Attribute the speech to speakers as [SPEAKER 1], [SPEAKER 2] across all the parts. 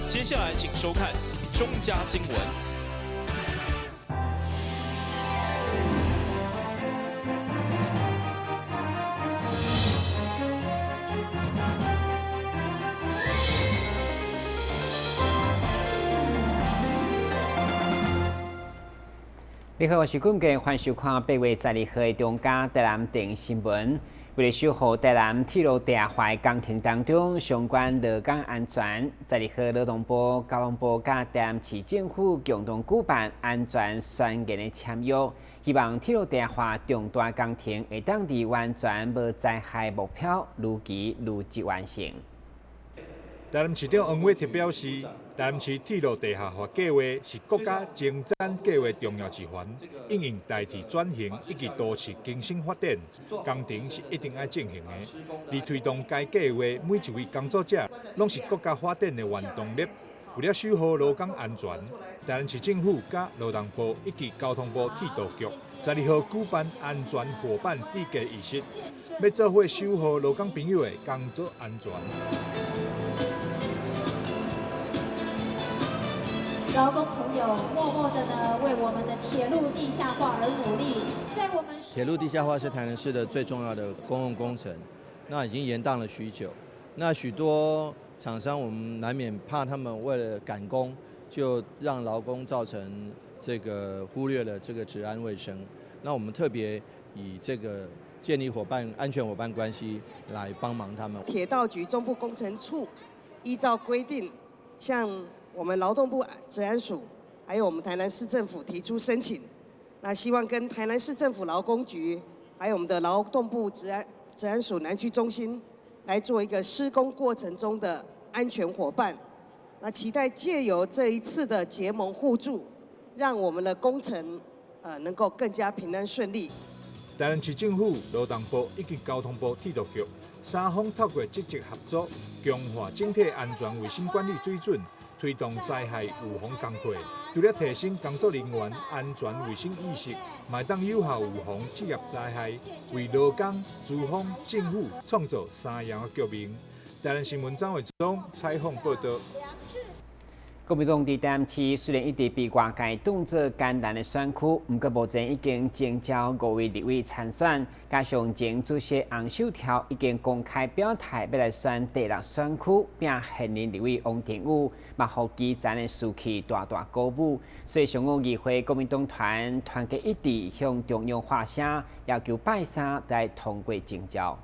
[SPEAKER 1] 接下来请收看中嘉新闻。
[SPEAKER 2] 你好，我是顾家，欢迎收看8月12号的中嘉台南电新闻。为了守护台南铁路地下化工程当中相关劳工安全，12号劳动部、交通部甲台南市政府共同举办安全宣言的签约，希望铁路地下化重大工程会当伫完全无灾害目标如期如期完成。
[SPEAKER 3] 台南市长黄伟特表示，台南市铁路地下化计划是国家精展计划重要一环，应用代替转型以及都市更新发展，工程是一定要进行的。而推动该计划，每一位工作者拢是国家发展的原动力。为了守护劳工安全，台南市政府甲劳动部以及交通部铁道局12号举办安全伙伴缔结仪式，要做伙守护劳工朋友的工作安全。
[SPEAKER 4] 劳工朋友默默的呢为我们的铁路地下化而努力，在我们
[SPEAKER 5] 铁路地下化是台南市的最重要的公共工程，那已经延宕了许久。那许多厂商我们难免怕他们为了赶工，就让劳工造成这个忽略了这个治安卫生。那我们特别以这个建立安全伙伴关系来帮忙他们。
[SPEAKER 6] 铁道局中部工程处依照规定，向我们劳动部治安署，还有我们台南市政府提出申请，那希望跟台南市政府劳工局，还有我们的劳动部治安署南区中心，来做一个施工过程中的安全伙伴。那期待借由这一次的结盟互助，让我们的工程能够更加平安顺利。
[SPEAKER 3] 台南市政府、劳动部以及交通部铁道局三方透过积极合作，强化整体安全卫生管理水准。推动灾害预防工作，除了提升工作人员安全卫生意识，嘛当有效预防职业灾害，为劳工、资方、政府创造三赢的局面。台南新闻张伟忠采访报道。
[SPEAKER 2] 国民党伫台南市虽然一直被外界当作艰难的选区，不过目前已经征召5位立委参选，加上前主席洪秀条已经公开表态要来选第6选区，并现任立委王定宇，嘛互基层的士气大大鼓舞。所以上午议会国民党团团结一致，向中央发声，要求拜三来通过征召。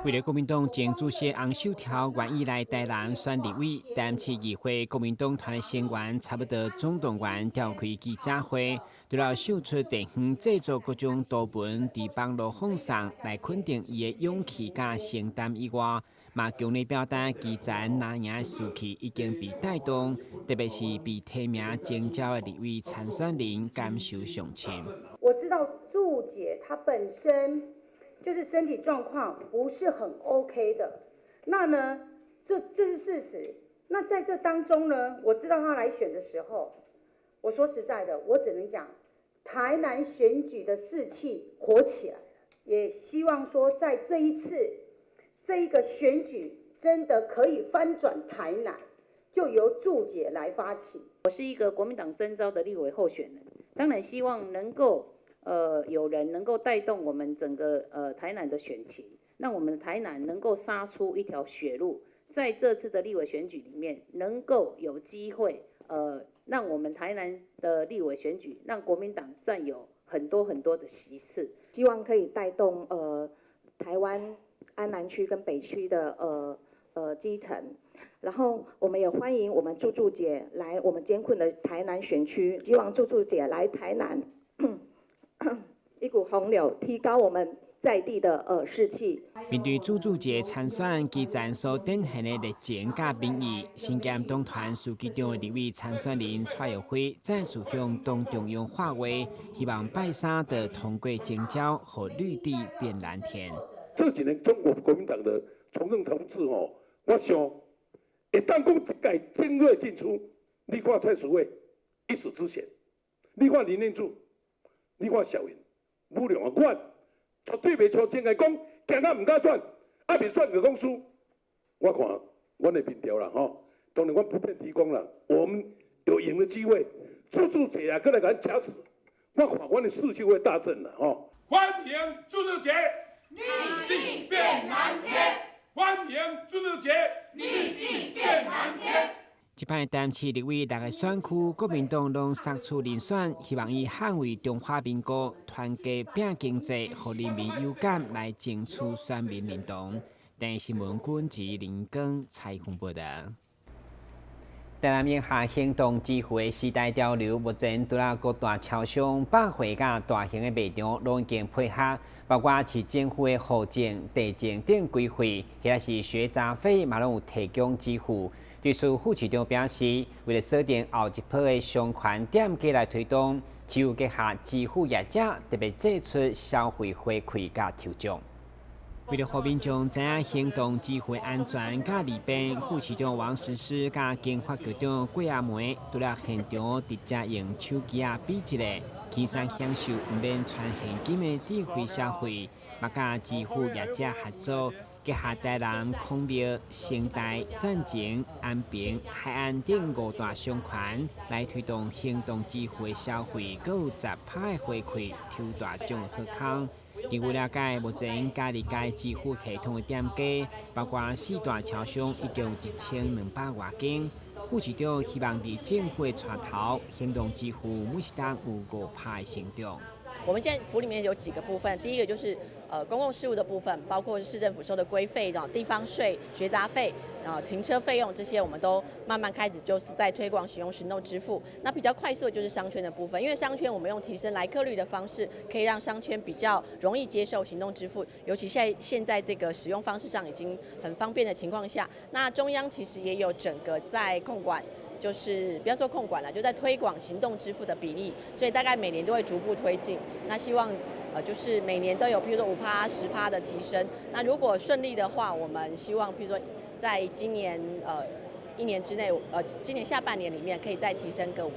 [SPEAKER 2] 为了国民党前主席洪秀条愿意来台南选立委，台南市议会国民党团的成员差不多总动员召开记者会，除了秀出地方制作各种图文伫网络放送来肯定伊的勇气甲承担以外，嘛强烈表达基层拿赢的士气已经被带动，特别是被提名征召的立委参选人感受上深。
[SPEAKER 7] 我知道祝姐她本身就是身体状况不是很 OK 的，那呢，这是事实。那在这当中呢，我知道他来选的时候，我说实在的，我只能讲，台南选举的士气火起来了，也希望说在这一次这一个选举真的可以翻转台南，就由祝姐来发起。
[SPEAKER 8] 我是一个国民党征召的立委候选人，当然希望能够。有人能够带动我们整个台南的选情，让我们台南能够杀出一条血路，在这次的立委选举里面，能够有机会让我们台南的立委选举，让国民党占有很多的席次，
[SPEAKER 9] 希望可以带动台湾安南区跟北区的基层。然后我们也欢迎我们祝姐来我们艰困的台南选区，希望祝姐来台南。一股洪流，提高我们在地的士气。
[SPEAKER 2] 面对祝姐参选，基层所展现的热情甲民意，新监党团书记长的立委参选人蔡耀辉再次向党中央发话，希望拜三的通过征召，和绿地变蓝天。
[SPEAKER 10] 这几年中国国民党的从政同志我想会当讲一届精锐进出，你看蔡淑慧一时之选，你看林念珠。你看小云，武良啊，我绝对袂像真个讲，惊到唔敢选，啊袂选就讲输。我看阮的民调啦，当然的我普遍提供了，我们有赢的机会。助助姐啊，过来给咱掐死，我看我的士气会大振了哦。欢迎助助姐，
[SPEAKER 11] 绿地变蓝天。欢迎助助姐，绿地变蓝天。
[SPEAKER 2] 这摆台南市立委6个选区，国民党拢杀出人选，希望以捍卫中华民国、团结拼经济、互人民有感来争取选民认同。台新闻军及林根采访报道。台南眼下行动支付的时代潮流，目前除了各大超商、百货甲大型的卖场拢已经配合，包括市政府的户政、地政等规费，或是学杂费，嘛拢有提供支付。对此，副市长表示，为了锁定后一波的商圈店家来推动，只有结合支付业者，特别祭出消费回馈甲抽奖。为了让民众知影行动支付安全甲利便，副市长王实施甲经发局长郭亚梅除了现场直接用手机比一个，轻松享受唔免传现金的智慧消费，嘛甲支付业者合作，结合台南、康乐、成大、赞前、安平、海岸等5大商圈，来推动行动支付的消费，佮有10%的回馈，抽大奖好康。据我了解，目前家己该支付系统的店家，包括4大超商，一共1200多间。副市长希望伫政府的带头，行动支付每时当有5%的成长。
[SPEAKER 12] 我们现在府里面有几个部分，第一个就是公共事务的部分，包括市政府收的规费、地方税、学杂费、停车费用这些，我们都慢慢开始就是在推广使用行动支付。那比较快速的就是商圈的部分，因为商圈我们用提升来客率的方式，可以让商圈比较容易接受行动支付，尤其现在这个使用方式上已经很方便的情况下，那中央其实也有整个在控管。就是不要说控管了，就在推广行动支付的比例，所以大概每年都会逐步推进。那希望就是每年都有，譬如说5%、10%的提升。那如果顺利的话，我们希望譬如说在今年1年之内，今年下半年里面可以再提升个5%。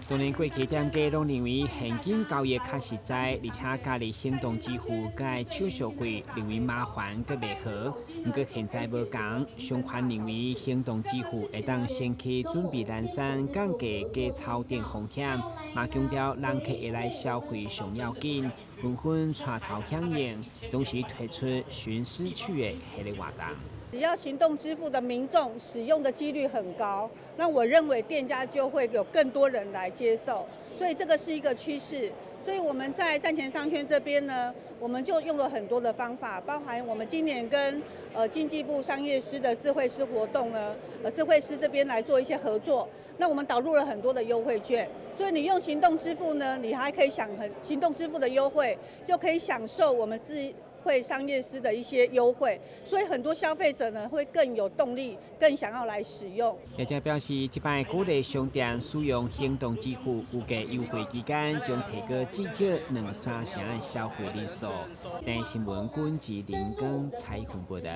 [SPEAKER 2] 当然，过去店家拢认为现金交易较实在，而且加入行动支付甲手续费认为麻烦佮袂好。不过现在无同，商圈认为行动支付会当先去准备难产，降低假钞等风险，嘛强调人客会来消费上要紧，纷纷带头响应，同时推出寻失去的系列活动。
[SPEAKER 13] 只要行动支付的民众使用的几率很高，那我认为店家就会有更多人来接受，所以这个是一个趋势。所以我们在站前商圈这边呢，我们就用了很多的方法，包含我们今年跟经济部商业司的智慧师活动呢，智慧师这边来做一些合作。那我们导入了很多的优惠券，所以你用行动支付呢，你还可以行动支付的优惠，又可以享受我们会商业司的一些优惠，所以很多消费者呢会更有动力，更想要来使用。
[SPEAKER 2] 业者表示，这摆鼓励商店使用行动支付，预计优惠期间将提高至少2-3成的消费人数。台新闻军及林根采访报道。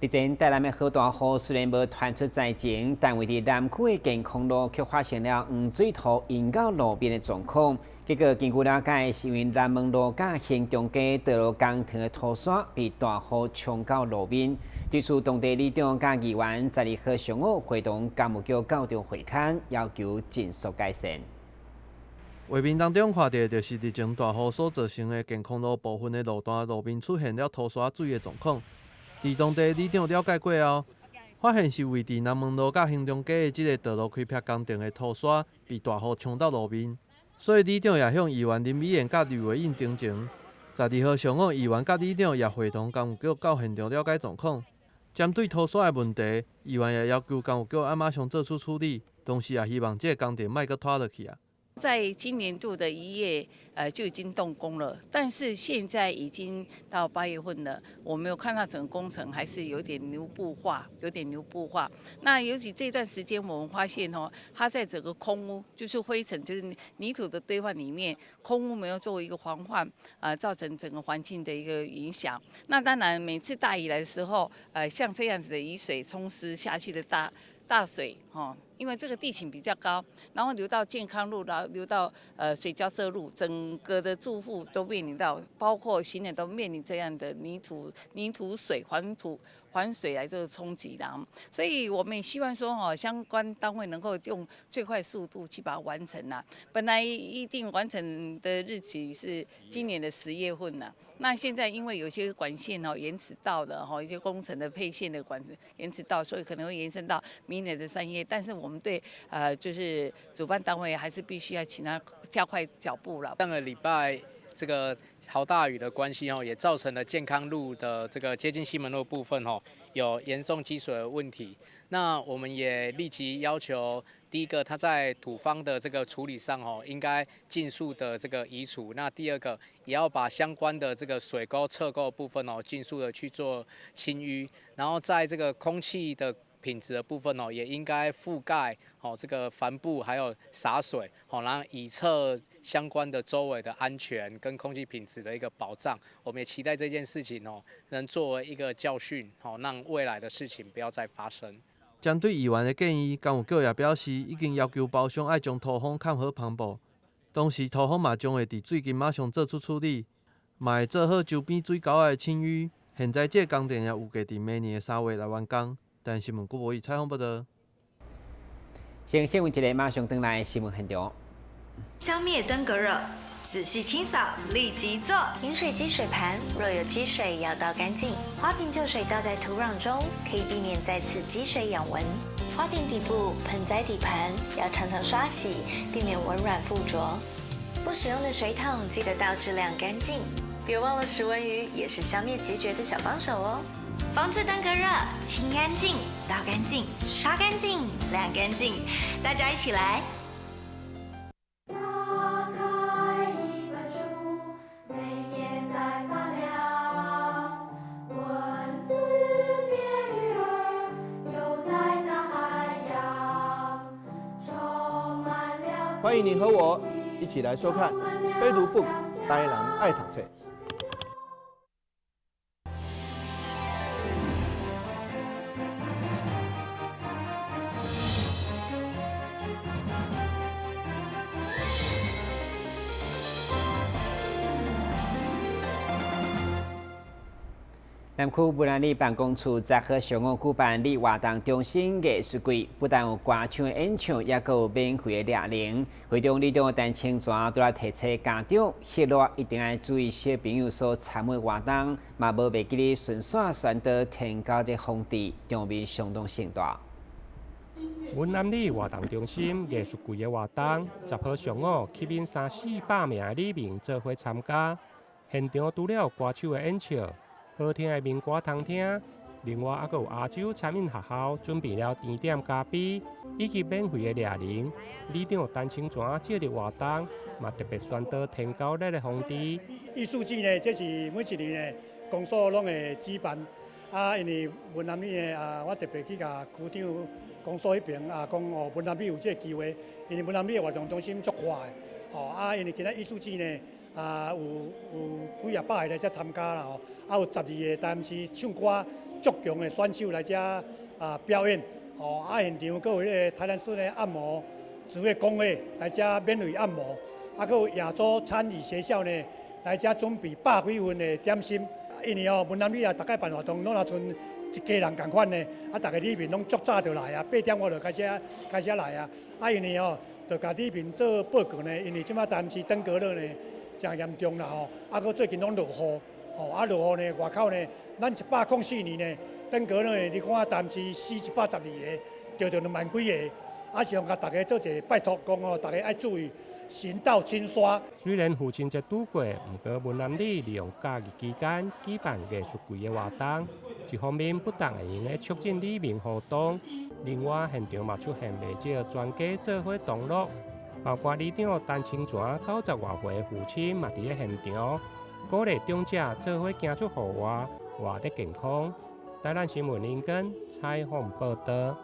[SPEAKER 2] 日前，台南的好大雨虽然无传出灾情，但为伫南区的健康路却发生了黄水土引到路边的状况。结果，根据了解，是因为南门路甲行中街道路工程的土沙被大雨冲到路面。对此，当地里长甲议员12号上午会同干务局校长会勘，要求尽速改善。
[SPEAKER 14] 画面当中看到，就是日前大雨所造成的健康路部分的路段路面出现了土沙水的状况。伫当地里长了解过后，发现是位伫南门路甲行中街的这个道路开辟工程的土沙被大雨冲到路面。所以，里长也向议员林美燕甲吕维应订情。12号上午，议员甲里长也会同工务局到现场了解状况。针对土沙的问题，议员也要求工务局马上做出处理，同时也希望这个工程莫阁拖落去啊。
[SPEAKER 15] 在今年度的1月，就已经动工了，但是现在已经到8月份了，我没有看到整个工程还是有点牛步化，那尤其这段时间，我们发现它在整个空污，就是灰尘，就是泥土的堆放里面，空污没有作为一个防范，造成整个环境的一个影响。那当然，每次大雨来的时候，像这样子的雨水冲湿下去的大水，因为这个地形比较高，然后流到健康路，然后流到水交社路，整个的住户都面临到，包括行人都面临这样的泥土水环水来这个冲击的，所以我们也希望说相关单位能够用最快速度去把它完成啦。本来预定完成的日期是今年的10月份啦，那现在因为有些管线延迟到了一些工程的配线的管子延迟到，所以可能会延伸到明年的3月。但是我们对就是主办单位还是必须要请他加快脚步了。
[SPEAKER 16] 上个礼拜这个豪大雨的关系也造成了健康路的这个接近西门路部分有严重积水的问题。那我们也立即要求，第一个，它在土方的这个处理上应该尽速的这个移除。那第二个，也要把相关的这个水沟、侧沟部分尽速的去做清淤。然后在这个空气的品质的部分也应该覆盖这个帆布，还有洒水然后以测相关的周围的安全跟空气品质的一个保障。我们也期待这件事情能作为一个教训让未来的事情不要再发生。
[SPEAKER 14] 针对议员的建议，工务局也表示，已经要求包商爱将土方看好旁部，同时土方嘛将会伫最近马上做出处理，嘛会做好周边水沟的清淤。现在这工程也预计伫明年的3月来完工。台湾新闻郭博义采访报道。
[SPEAKER 2] 先新闻一个，马上登来新闻现场。
[SPEAKER 17] 消灭登革热，仔细清扫，立即做。饮水机水盘若有积水，要倒干净。花瓶旧水倒在土壤中，可以避免再次积水养蚊。花瓶底部、盆栽底盘要常常刷洗，避免蚊卵附着。不使用的水桶记得倒至晾干净。别忘了食蚊鱼也是消灭孑孓的小帮手哦。防治登革热，清干净、倒干净、刷干净、晾干净，大家一起来。
[SPEAKER 18] 欢迎你和我一起来收看《飞读 book》，台人爱读册。
[SPEAKER 2] 南区文安里办公处集合上午举办里活动中心艺术季，不但有歌唱的演唱，也有免费的猎铃。会中里长陈清泉都来提醒家长，迄落一定要注意小朋友所参与活动，嘛无袂记哩顺线选择天高这风地，场面相当盛大。
[SPEAKER 19] 文安里活动中心艺术季的活动，集合上午吸引300-400名的里民做伙参加，现场除了有歌手的演唱。好听的民歌通听，另外还有亚洲餐饮学校准备了甜点咖啡以及免费的猎铃。里长陈清泉这个活动，嘛特别选择天高热的风地。
[SPEAKER 20] 艺术季呢，这是每一年呢，公所拢会举办。因为文南里的我特别去甲区长公所迄边讲文南里有这个机会，因为文南里的活动中心足快的，因为今仔艺术季呢。有几啊百个来遮参加啦有12个台南市唱歌足强的选手来遮表演，现场阁有迄个台南市的按摩职业工会来遮免费按摩，阁有亚洲餐饮学校呢来遮准备100几份的点心，因为文南里大概办活动拢若剩一家人共款呢，大家里面拢足早就来8点我就开始来因为就甲里面做报告呢，因为即马台南市登革热呢。真严重啦阁最近拢落雨落雨呢，外口呢，咱104年呢，登革热呢，你看台南市死112个，着2万几个，希望甲大家做一个拜托，讲大家爱注意行道清刷。
[SPEAKER 19] 虽然父亲节拄过，不过文南里利用假日期间举办艺术季的活动，一方面不但会用来促进里民互动，另外现场嘛出现不少专家做伙同乐。包括里长陈清泉90多岁的父亲嘛伫咧现场，鼓励长者做伙行出户外，活得健康。台南新闻林根采访报道。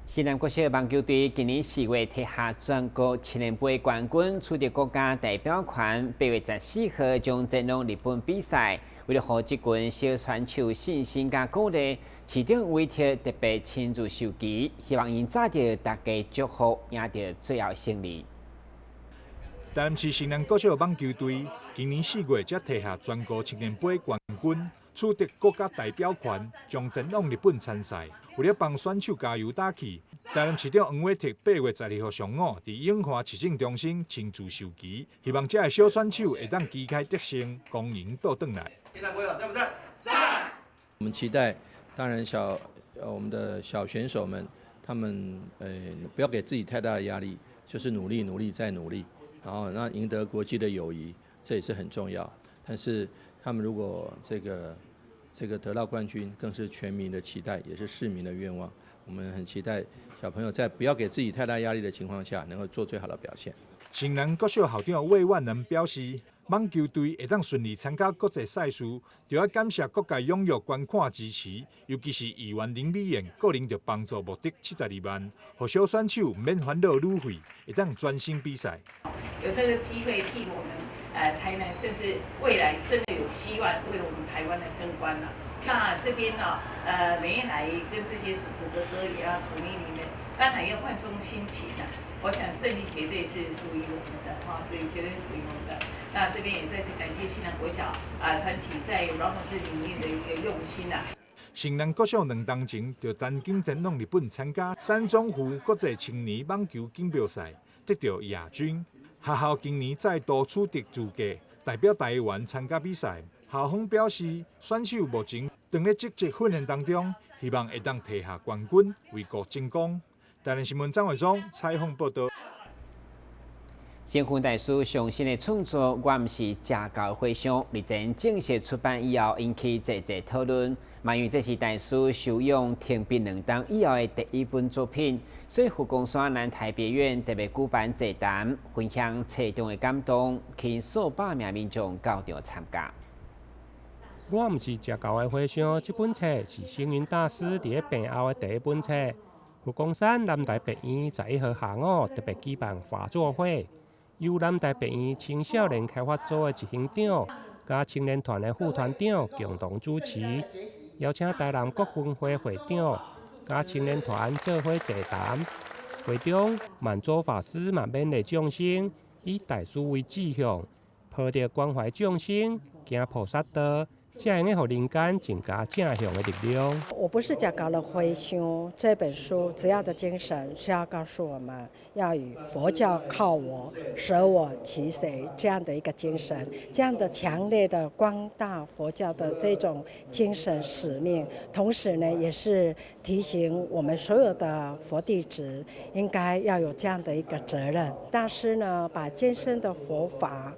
[SPEAKER 2] 西南国小棒球队今年4月踢下全国青年杯冠军，取得国家代表权。8月14号将前往日本比赛。为了让这群小选手信心加鼓励，市长委托特别亲自授旗，希望因早着大家祝福，赢得最后胜利。
[SPEAKER 3] 台南市西南国小棒球队今年4月才踢下全国青年杯冠军，取得国家代表权，将前往日本参赛。为了帮选手加油打气，台南市长黄伟哲8月12号上午伫永华市政中心亲自授旗，希望这些小选手会当旗开得胜，光荣倒转来。现在规划在不在？
[SPEAKER 5] 在。我们期待，当然我们的小选手们，他们不要给自己太大的压力，就是努力、努力再努力，然后让赢得国际的友谊，这也是很重要。但是他们如果这个得到冠军，更是全民的期待，也是市民的愿望。我们很期待小朋友在不要给自己太大压力的情况下，能够做最好的表现。
[SPEAKER 3] 城南国小校长魏万能表示，棒球队会当顺利参加国际赛事，就要感谢各界踊跃观看支持，尤其是议员林美燕个人就帮助募得72万，让小选手免烦恼旅费，会当专心比赛。
[SPEAKER 15] 有这个机会替我们台南，甚至未来真的有希望为我们台湾来争光了。那这边呢，每年来跟这些叔叔哥哥也要鼓励你们，当然要放松心情啊。我想胜利绝对是属于我们的哈，所以绝对属于我们的。那这边也再次感谢西南国小传奇在软统这里面的一个用心啊。
[SPEAKER 3] 城南国小2年前就曾经前往日本参加三中湖国际青年棒球锦标赛，得到亚军。学校今年再度取得资格，代表台湾参加比赛。校方表示，选手目前正在积极训练当中，希望会当摕下冠军，为国争光。台南新闻张伟忠采访报道。
[SPEAKER 2] 新婚大师上新的创作《我毋是家教回乡》，日前正式出版以后，引起热烈讨论。因为这是大师收养停笔2档以后的第一本作品，所以佛光山南台北院特别举办座谈，分享册中的感动，吸引数百名民众到场参加。
[SPEAKER 19] 我毋是家教的回乡，这本册是星云大师伫病后的第一本册。佛光山南台北院11号下午特别举办画作会，由南台北院青少年开发组的执行长加青年团的副团长共同主持，邀请台南国分会会长加青年团做伙座谈。会中满洲法师嘛勉励众生，以大师为志向，抱着关怀众生、行菩萨道，才能让人间增加正向的力量。
[SPEAKER 21] 我不是假搞了回乡这本书，主要的精神是要告诉我们，要以佛教靠我，舍我其谁这样的一个精神，这样的强烈的光大佛教的这种精神使命，同时呢，也是提醒我们所有的佛弟子应该要有这样的一个责任。大师呢，把艰深的佛法。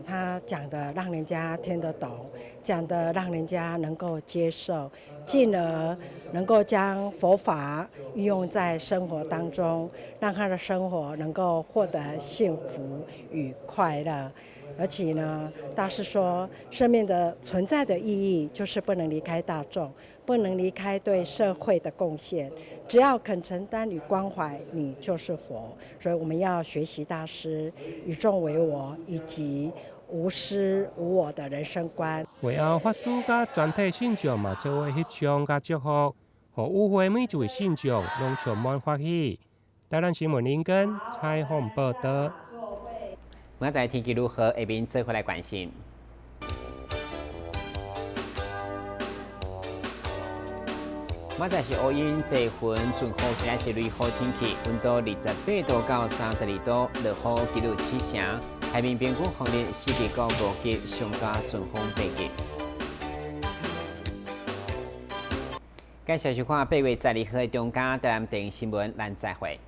[SPEAKER 21] 他讲的让人家听得懂，讲的让人家能够接受，进而能够将佛法运用在生活当中，让他的生活能够获得幸福与快乐。而且呢，大师说，生命的存在的意义就是不能离开大众，不能离开对社会的贡献。只要肯承担与关怀，你就是佛。所以我们要学习大师以众为我，以及无私无我的人生观。
[SPEAKER 19] 会后法师甲全体信众嘛做伙翕相甲祝福，互与会每一位信众拢充满欢喜。台南新闻林根采访报道。
[SPEAKER 2] 明仔天气如何？下面做回来关心。明仔是乌阴这云，准好也是雷好天气，温度28度到32度，落雨记录7成。海面冰股方面，4级到5级，上加阵风8级。介绍收看8月12号的中嘉台南电视新闻，咱再会。